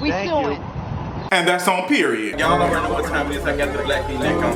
We suing. And that's on period. Y'all already know what time it is. I got the black V-neck on.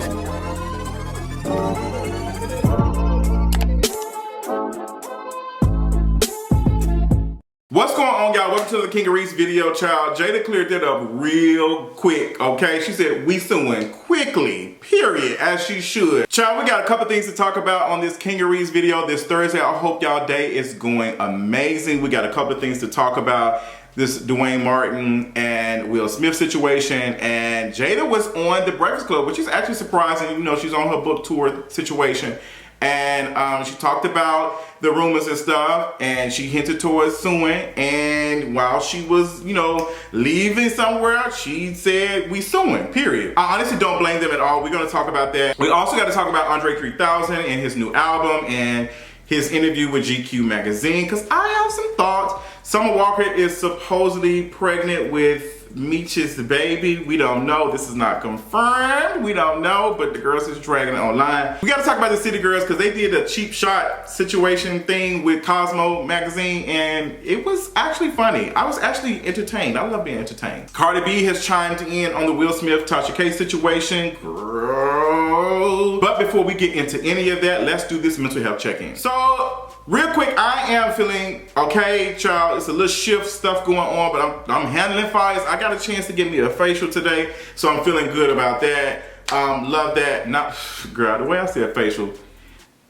What's going on, y'all? Welcome to the Kingeries video, child. Jada cleared that up real quick, okay? She said, we suing quickly, period, as she should. Child, we got a couple things to talk about on this Kingeries video this Thursday. I hope y'all day is going amazing. We got a couple of things to talk about. This Dwayne Martin and Will Smith situation, and Jada was on The Breakfast Club, which is actually surprising. You know, she's on her book tour situation, and she talked about the rumors and stuff, and she hinted towards suing, and while she was, you know, leaving somewhere, she said, we suing, period. I honestly don't blame them at all. We're gonna talk about that. We also got to talk about Andre 3000 and his new album, and his interview with GQ magazine, because I have some thoughts. Summer Walker is supposedly pregnant with Meech's baby. We don't know. This is not confirmed. We don't know, but the girls is dragging it online. We got to talk about the City Girls because they did a cheap shot situation thing with Cosmo magazine, and it was actually funny. I was actually entertained. I love being entertained. Cardi B has chimed in on the Will Smith Tasha K situation. Girl. But before we get into any of that, let's do this mental health check-in. So, real quick, I am feeling okay, child. It's a little shift stuff going on, but I'm handling fires. I got a chance to get me a facial today, so I'm feeling good about that. Love that. Not, girl, the way I say a facial,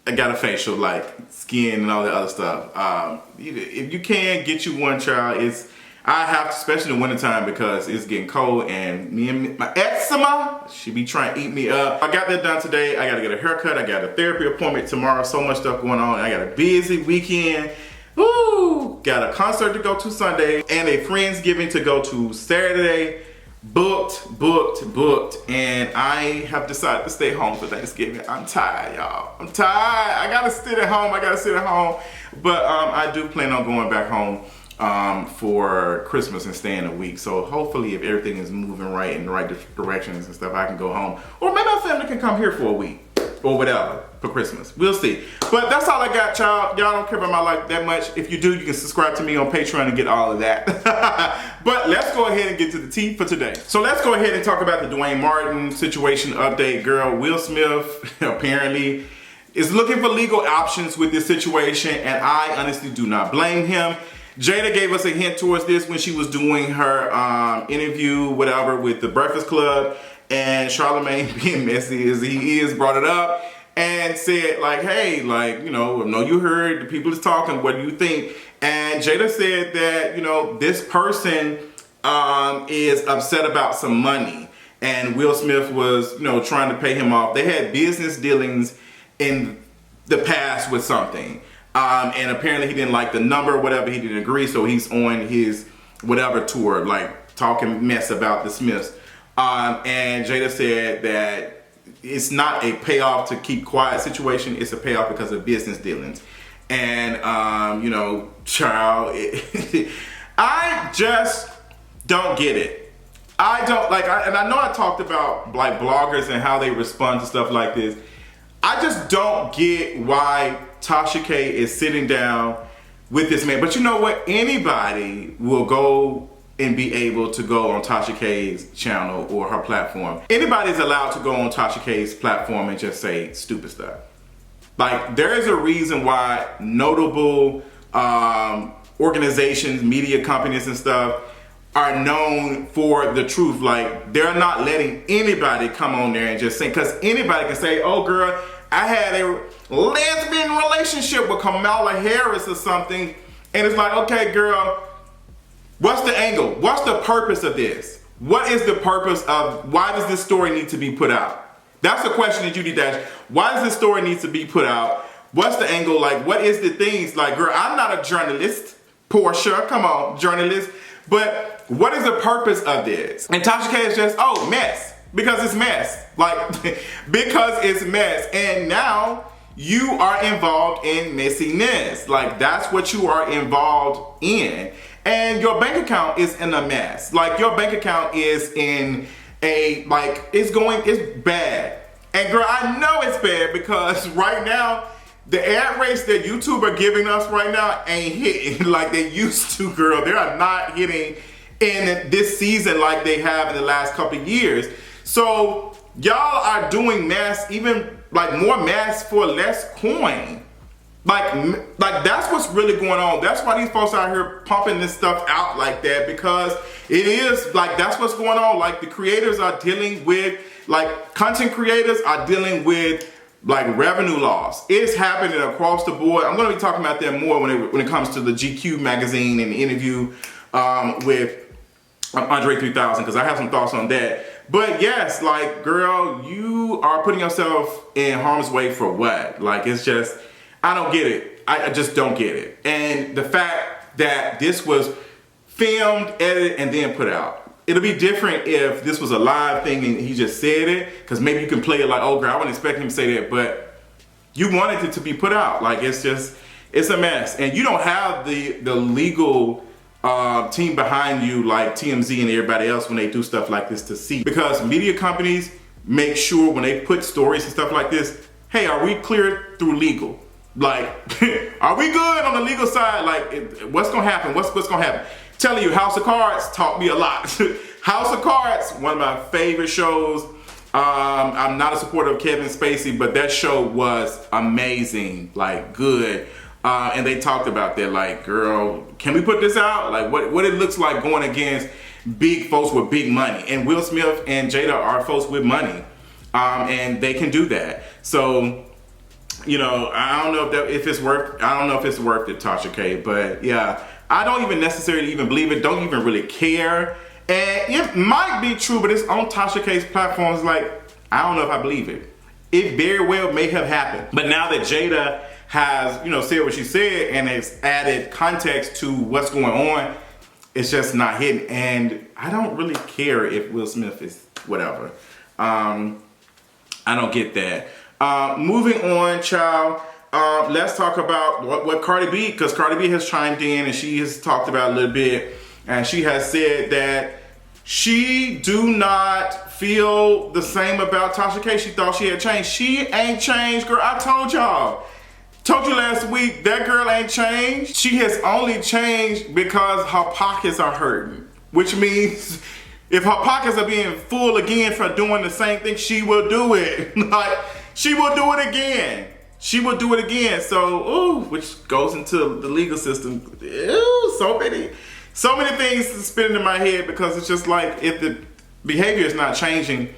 I got a facial, like skin and all that other stuff. If you can get you one, child, I have to, especially in the wintertime, because it's getting cold, and me and my eczema, she be trying to eat me up. I got that done today. I gotta get a haircut. I got a therapy appointment tomorrow. So much stuff going on. I got a busy weekend. Woo! Got a concert to go to Sunday and a Friendsgiving to go to Saturday. Booked, and I have decided to stay home for Thanksgiving. I'm tired, y'all. I'm tired. I gotta sit at home. But I do plan on going back home for Christmas and staying a week. So hopefully, if everything is moving right in the right directions and stuff, I can go home. Or maybe my family can come here for a week or whatever for Christmas. We'll see. But that's all I got, child. Y'all don't care about my life that much. If you do, you can subscribe to me on Patreon and get all of that. But let's go ahead and get to the tea for today. So let's go ahead and talk about the Dwayne Martin situation update. Girl, Will Smith apparently is looking for legal options with this situation, and I honestly do not blame him. Jada gave us a hint towards this when she was doing her interview, whatever, with The Breakfast Club, and Charlamagne, being messy as he is, brought it up and said, like, hey, like, you know, I know you heard the people is talking, what do you think? And Jada said that, you know, this person is upset about some money, and Will Smith was, you know, trying to pay him off. They had business dealings in the past with something. And apparently he didn't like the number or whatever, he didn't agree, so he's on his whatever tour, like talking mess about the Smiths. And Jada said that it's not a payoff to keep quiet situation, it's a payoff because of business dealings. And, you know, child, I just don't get it. I don't, like, and I know I talked about, like, bloggers and how they respond to stuff like this. I just don't get why Tasha K is sitting down with this man. But you know what? Anybody will go and be able to go on Tasha K's channel or her platform. Anybody's allowed to go on Tasha K's platform and just say stupid stuff. Like, there is a reason why notable organizations, media companies and stuff are known for the truth. Like, they're not letting anybody come on there and just say, because anybody can say, oh girl, I had a lesbian relationship with Kamala Harris or something, and it's like, okay girl, what's the angle? What's the purpose of this? What is the purpose of, why does this story need to be put out? That's the question that you need to ask. Why does this story need to be put out? What's the angle? Like, what is the things? Like, girl, I'm not a journalist, Portia, come on, journalist. But what is the purpose of this? And Tasha K is just, oh, mess. Because it's mess. Like, because it's mess. And now you are involved in messiness. Like, that's what you are involved in. And your bank account is in a mess. Like, your bank account is in a, like, it's bad. And girl, I know it's bad because right now, the ad rates that YouTube are giving us right now ain't hitting like they used to, girl. They are not hitting in this season like they have in the last couple of years. So y'all are doing masks, even like more masks for less coin. Like that's what's really going on. That's why these folks out here pumping this stuff out like that, because it is like, that's what's going on. Like the creators are dealing with, like content creators are dealing with like revenue loss. It's happening across the board. I'm going to be talking about that more when it comes to the GQ magazine and the interview with Andre 3000, because I have some thoughts on that. But yes, like, girl, you are putting yourself in harm's way for what? Like, it's just, I don't get it. I just don't get it. And the fact that this was filmed, edited, and then put out. It'll be different if this was a live thing and he just said it, because maybe you can play it like, oh girl, I wouldn't expect him to say that, but you wanted it to be put out. Like, it's just, it's a mess. And you don't have the legal team behind you like TMZ and everybody else when they do stuff like this to see. Because media companies make sure when they put stories and stuff like this, hey, are we cleared through legal? Like, are we good on the legal side? Like, what's gonna happen? What's gonna happen? Telling you, House of Cards taught me a lot. House of Cards, one of my favorite shows. I'm not a supporter of Kevin Spacey, but that show was amazing, like good. And they talked about that, like, girl, can we put this out? Like, what it looks like going against big folks with big money. And Will Smith and Jada are folks with money, and they can do that. So, you know, I don't know if it's worth it, Tasha K, but yeah, I don't even necessarily even believe it, don't even really care. And it might be true, but it's on Tasha K's platforms. Like, I don't know if I believe it. It very well may have happened. But now that Jada has, you know, said what she said and has added context to what's going on, it's just not hitting. And I don't really care if Will Smith is whatever. I don't get that. Moving on, child. Let's talk about what Cardi B, because Cardi B has chimed in and she has talked about a little bit, and she has said that she do not feel the same about Tasha K. She thought she had changed. She ain't changed, girl. I told y'all. Told you last week, that girl ain't changed. She has only changed because her pockets are hurting, which means if her pockets are being full again for doing the same thing, she will do it. Like, she will do it again. She will do it again. So, ooh, which goes into the legal system. Ooh, so many things spinning in my head, because it's just like, if the behavior is not changing,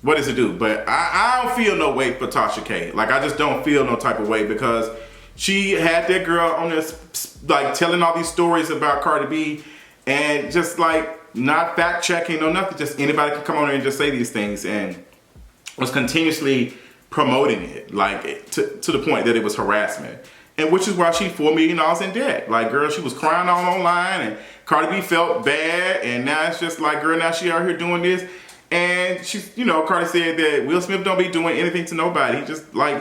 what does it do? But I don't feel no way for Tasha K. Like, I just don't feel no type of way, because she had that girl on this, like, telling all these stories about Cardi B, and just like not fact checking or nothing. Just anybody can come on there and just say these things, and was continuously promoting it, like to the point that it was harassment. And which is why she's $4 million in debt. Like, girl, she was crying all online, and Cardi B felt bad, and now it's just like, girl, now she out here doing this. And she's, you know, Cardi said that Will Smith don't be doing anything to nobody. He just, like,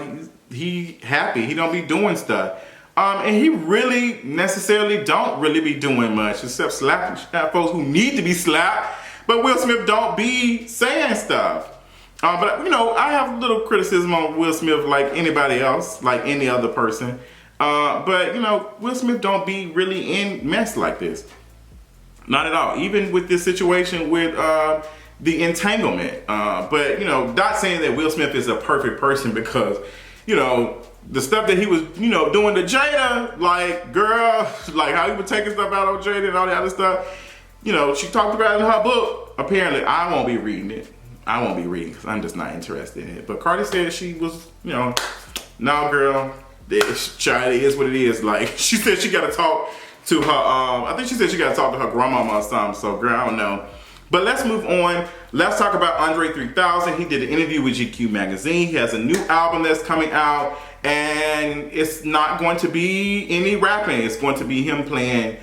he happy. He don't be doing stuff. And he really necessarily don't really be doing much, except slapping folks who need to be slapped. But Will Smith don't be saying stuff. But, you know, I have a little criticism on Will Smith like anybody else, like any other person. But, you know, Will Smith don't be really in mess like this. Not at all. Even with this situation with the entanglement. But, you know, not saying that Will Smith is a perfect person, because, you know, the stuff that he was, you know, doing to Jada, like, girl, like how he was taking stuff out on Jada and all that other stuff, you know, she talked about it in her book. Apparently, I won't be reading it. I won't be reading, because I'm just not interested in it. But Cardi said she was, you know, no, girl, this child, it is what it is. Like, she said she got to talk to her, I think she said she got to talk to her grandmama or something. So, girl, I don't know. But let's move on. Let's talk about Andre 3000. He did an interview with GQ magazine. He has a new album that's coming out, and it's not going to be any rapping. It's going to be him playing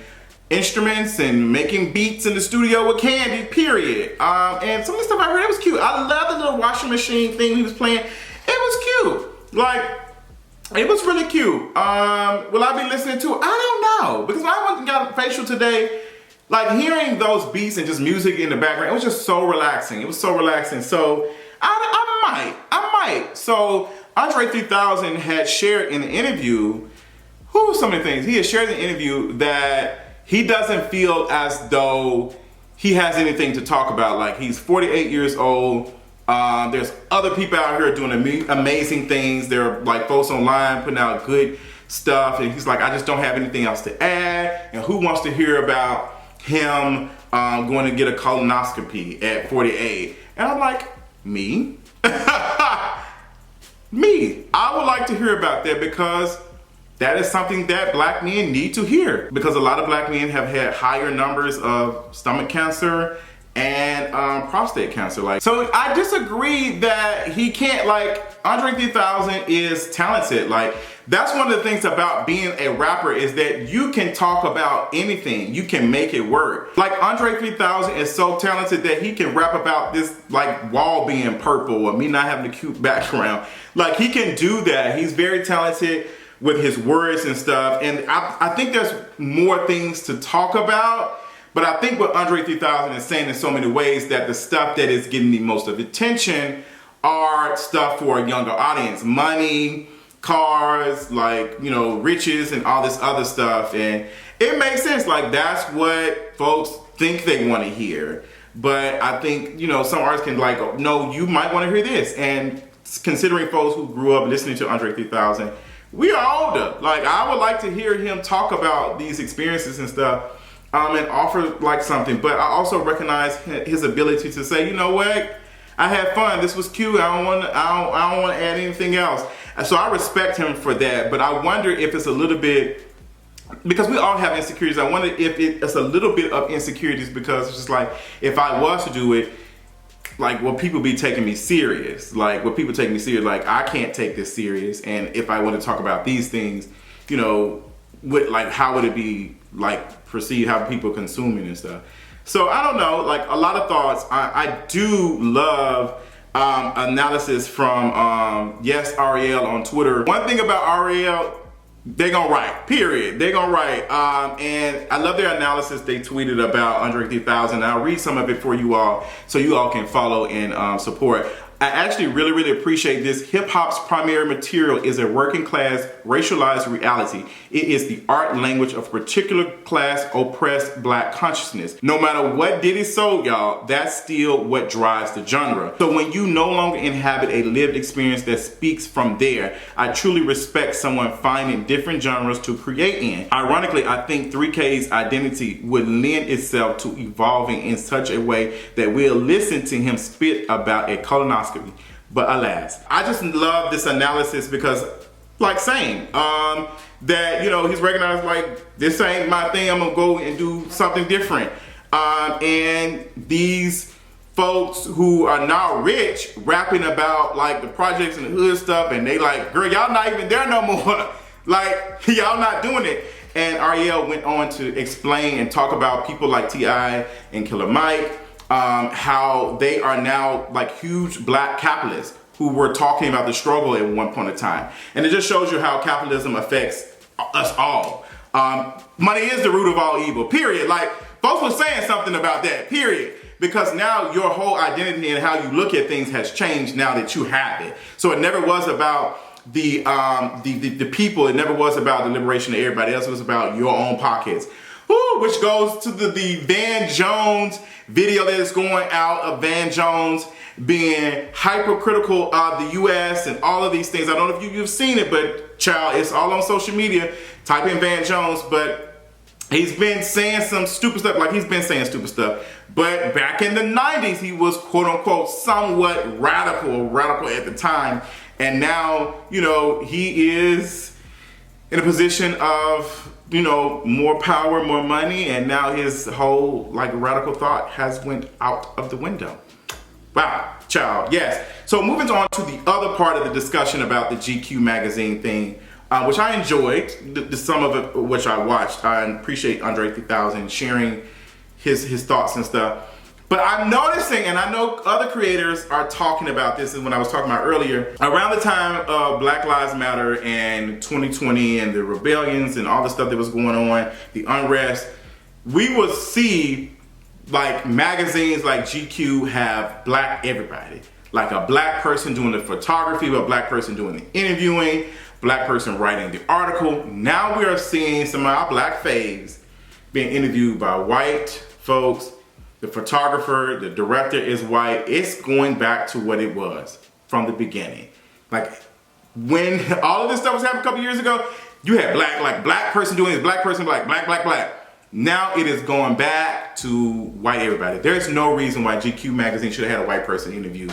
instruments and making beats in the studio with Candy, period. And some of the stuff I heard, it was cute. I love the little washing machine thing he was playing. It was cute. Like, it was really cute. Will I be listening to it? I don't know, because I went and got facial today. Like, hearing those beats and just music in the background, it was just so relaxing. It was so relaxing. So I might. So Andre 3000 had shared in the interview, some of the things. He had shared in the interview that he doesn't feel as though he has anything to talk about. Like, he's 48 years old. There's other people out here doing amazing things. There are like folks online putting out good stuff, and he's like, I just don't have anything else to add. And who wants to hear about him going to get a colonoscopy at 48? And I'm like, me? Me. I would like to hear about that, because that is something that black men need to hear, because a lot of black men have had higher numbers of stomach cancer and prostate cancer. Like, so I disagree that he can't, like, Andre 3000 is talented. Like, that's one of the things about being a rapper, is that you can talk about anything. You can make it work. Like, Andre 3000 is so talented that he can rap about this, like, wall being purple or me not having a cute background. Like, he can do that. He's very talented with his words and stuff. And I think there's more things to talk about. But I think what Andre 3000 is saying in so many ways, that the stuff that is getting the most of attention are stuff for a younger audience. Money, cars, like, you know, riches and all this other stuff. And it makes sense. Like, that's what folks think they want to hear. But I think, you know, some artists can, like, oh, no, you might want to hear this. And considering folks who grew up listening to Andre 3000, we are older. Like, I would like to hear him talk about these experiences and stuff. And offer like something, but I also recognize his ability to say, you know what, I had fun. This was cute. I don't want to add anything else. And so I respect him for that. But I wonder if it's a little bit, because we all have insecurities. I wonder if it's a little bit of insecurities, because it's just like, if I was to do it, like, will people be taking me serious? Like, will people take me serious? Like, I can't take this serious. And if I want to talk about these things, you know, like, how would it be, like, perceive, how people consuming and stuff. So I don't know, like, a lot of thoughts. I do love analysis from Yes Ariel on Twitter. One thing about Ariel, they gonna write, period. They gonna write. And I love their analysis they tweeted about Andre 3000. I'll read some of it for you all, so you all can follow and support. I actually really appreciate this. Hip hop's primary material is a working class, racialized reality. It is the art language of a particular class oppressed black consciousness. No matter what Diddy sold y'all, that's still what drives the genre. So when you no longer inhabit a lived experience that speaks from there, I truly respect someone finding different genres to create in. Ironically, I think 3K's identity would lend itself to evolving in such a way that we'll listen to him spit about a colonoscopy. But alas, I just love this analysis, because, like, saying that, you know, he's recognized, like, this ain't my thing, I'm gonna go and do something different. And these folks who are now rich rapping about, like, the projects and the hood stuff, and they like, girl, y'all not even there no more. Like, y'all not doing it. And Ariel went on to explain and talk about people like T.I. and Killer Mike, how they are now, like, huge black capitalists who were talking about the struggle at one point in time. And it just shows you how capitalism affects us all. Money is the root of all evil, period. Like, folks were saying something about that, period. Because now your whole identity and how you look at things has changed now that you have it. So it never was about the people. It never was about the liberation of everybody else. It was about your own pockets. Ooh, which goes to the Van Jones video that is going out of Van Jones being hypercritical of the U.S. and all of these things. I don't know if you've seen it, but child, it's all on social media. Type in Van Jones, but he's been saying some stupid stuff. Like, he's been saying stupid stuff. But back in the 90s, he was, quote unquote, somewhat radical at the time. And now, you know, he is in a position of, you know, more power, more money, and now his whole, like, radical thought has went out of the window. Wow, child, yes. So moving on to the other part of the discussion about the GQ magazine thing, which I enjoyed, some of it which I watched. I appreciate Andre 3000 sharing his thoughts and stuff. But I'm noticing, and I know other creators are talking about this, and when I was talking about earlier, around the time of Black Lives Matter and 2020 and the rebellions and all the stuff that was going on, the unrest, we would see, like, magazines like GQ have black everybody. Like, a black person doing the photography, a black person doing the interviewing, black person writing the article. Now we are seeing some of our black faves being interviewed by white folks The photographer, the director is white. It's going back to what it was from the beginning. Like when all of this stuff was happening a couple years ago, you had black person doing this, black person, black. Now it is going back to white everybody. There's no reason why GQ magazine should have had a white person interview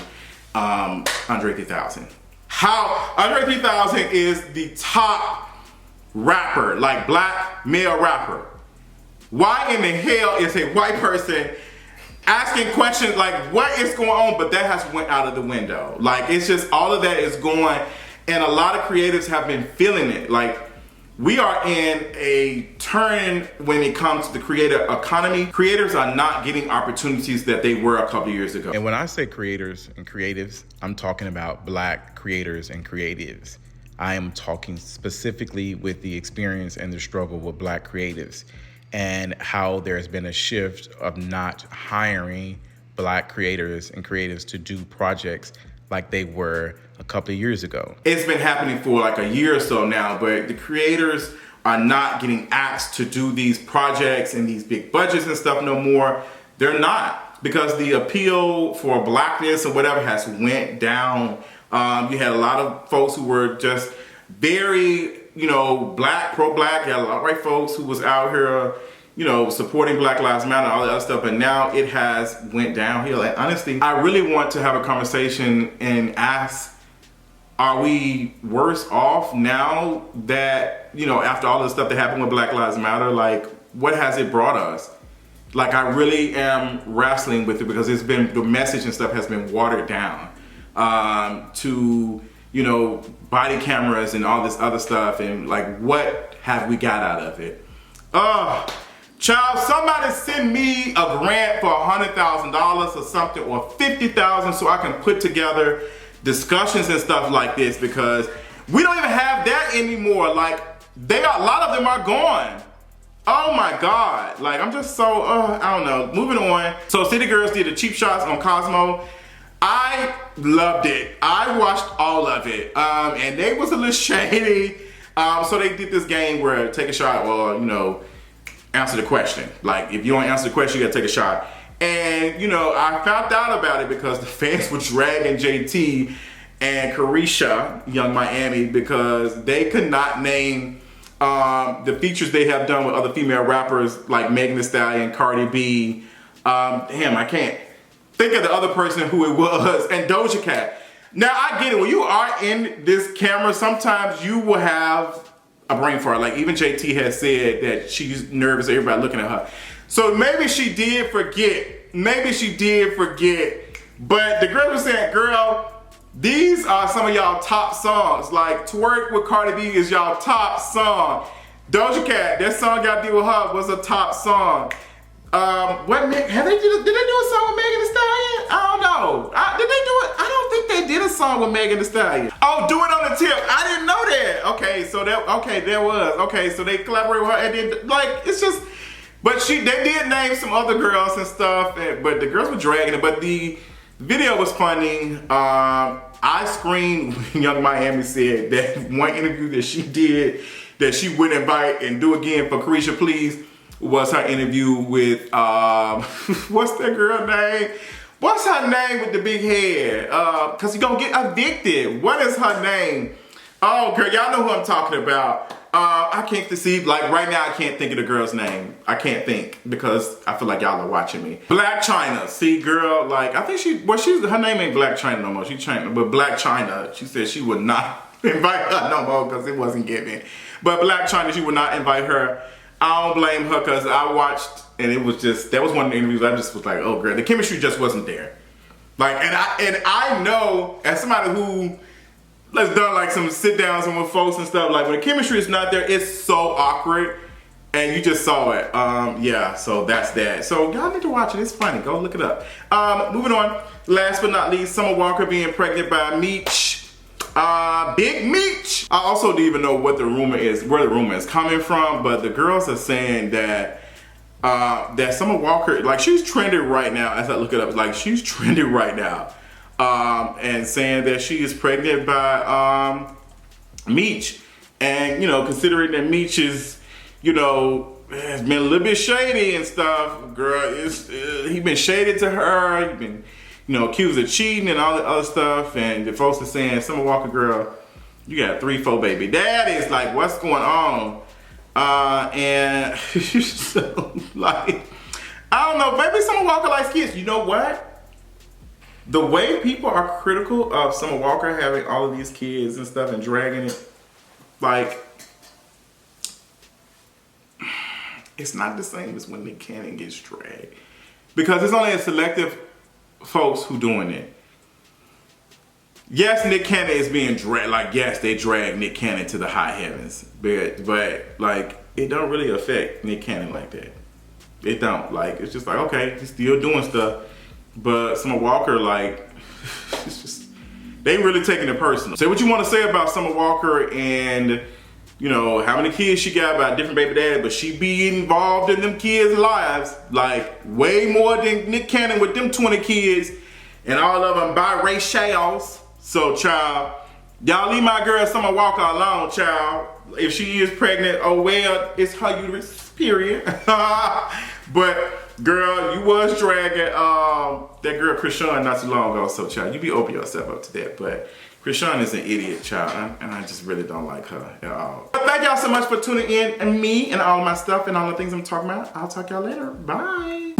Andre 3000. How Andre 3000 is the top rapper, like black male rapper. Why in the hell is a white person asking questions like what is going on? But that has went out of the window. Like it's just all of that is going, and a lot of creatives have been feeling it. Like we are in a turn when it comes to the creator economy. Creators are not getting opportunities that they were a couple years ago. And when I say creators and creatives, I'm talking about black creators and creatives. I am talking specifically with the experience and the struggle with black creatives and how there's been a shift of not hiring black creators and creatives to do projects like they were a couple of years ago. It's been happening for like a year or so now, but the creators are not getting asked to do these projects and these big budgets and stuff no more. They're not, because the appeal for blackness or whatever has went down. You had a lot of folks who were just very, black, pro-black. You had a lot of white folks who was out here, supporting Black Lives Matter, all that other stuff, but now it has went downhill. And honestly, I really want to have a conversation and ask, are we worse off now that, after all the stuff that happened with Black Lives Matter, like what has it brought us? Like I really am wrestling with it because it's been, the message and stuff has been watered down to, body cameras and all this other stuff, and like what have we got out of it? Child, somebody send me a grant for $100,000 or something, or $50,000 so I can put together discussions and stuff like this, because we don't even have that anymore. Like a lot of them are gone. Oh my God. Like I'm just so, I don't know. Moving on. So City Girls did the cheap shots on Cosmo. I loved it. I watched all of it. And they was a little shady. So they did this game where take a shot, answer the question. Like if you don't answer the question, you gotta take a shot. And I found out about it because the fans were dragging JT and Carisha, Young Miami, because they could not name the features they have done with other female rappers like Megan Thee Stallion, Cardi B. I can't think of the other person who it was, and Doja Cat. Now I get it. When you are in this camera, sometimes you will have a brain fart. Like even JT has said that she's nervous, everybody looking at her. So maybe she did forget. But the girl was saying, girl, these are some of y'all top songs. Like Twerk with Cardi B is y'all top song. Doja Cat, that song Gotta Deal With Her was a top song. Did they do a song with Megan Thee Stallion? I don't know. Did they do it? I don't think they did a song with Megan Thee Stallion. Oh, Do It On The Tip. I didn't know that. Okay, so there was. Okay, so they collaborated with her, and then like it's just. But they did name some other girls and stuff, but the girls were dragging it. But the video was funny. I screamed when Young Miami said that one interview that she did that she would invite and do again for Carisha Please was her interview with, what's that girl name? What's her name with the big head? Cause you're gonna get evicted. What is her name? Oh girl, y'all know who I'm talking about. I can't deceive, like right now I can't think of the girl's name. I can't think because I feel like y'all are watching me. Black China, see girl, like I think her name ain't Black China no more. She's China, but Black China, she said she would not invite her no more because it wasn't giving. But Black China, she would not invite her. I don't blame her because I watched and it was just, that was one of the interviews I just was like, oh girl, the chemistry just wasn't there. Like, and I know as somebody who let's done like some sit downs and with folks and stuff, like when the chemistry is not there, it's so awkward, and you just saw it. Yeah, so that's that. So y'all need to watch it. It's funny. Go look it up. Moving on. Last but not least, Summer Walker being pregnant by Meech. Big Meech. I also don't even know what the rumor is, where the rumor is coming from, but the girls are saying that that Summer Walker, like she's trending right now. As I look it up, like she's trending right now. And saying that she is pregnant by Meech, and considering that Meech is has been a little bit shady and stuff. Girl, he been shaded to her. He been, accused of cheating and all the other stuff. And the folks are saying, Summer Walker, girl, you got 3-4 baby daddies. Like, what's going on? And so, like, I don't know. Maybe Summer Walker likes kids. You know what? The way people are critical of Summer Walker having all of these kids and stuff and dragging it, like, it's not the same as when Nick Cannon gets dragged. Because it's only a selective folks who doing it. Yes, Nick Cannon is being dragged. Like, yes, they drag Nick Cannon to the high heavens. But like, it don't really affect Nick Cannon like that. It don't. Like, it's just like, okay, he's still doing stuff. But Summer Walker, like, it's just, they really taking it personal. Say what you want to say about Summer Walker and, how many kids she got by a different baby dad, but she be involved in them kids' lives, like, way more than Nick Cannon with them 20 kids, and all of them biracials. So, child, y'all leave my girl Summer Walker alone, child. If she is pregnant, oh well, it's her uterus, period. But, girl, you was dragging that girl Krishan not too long ago, so, child, you be open yourself up to that. But Krishan is an idiot, child, and I just really don't like her at all. But thank y'all so much for tuning in, and me and all of my stuff and all the things I'm talking about. I'll talk y'all later. Bye.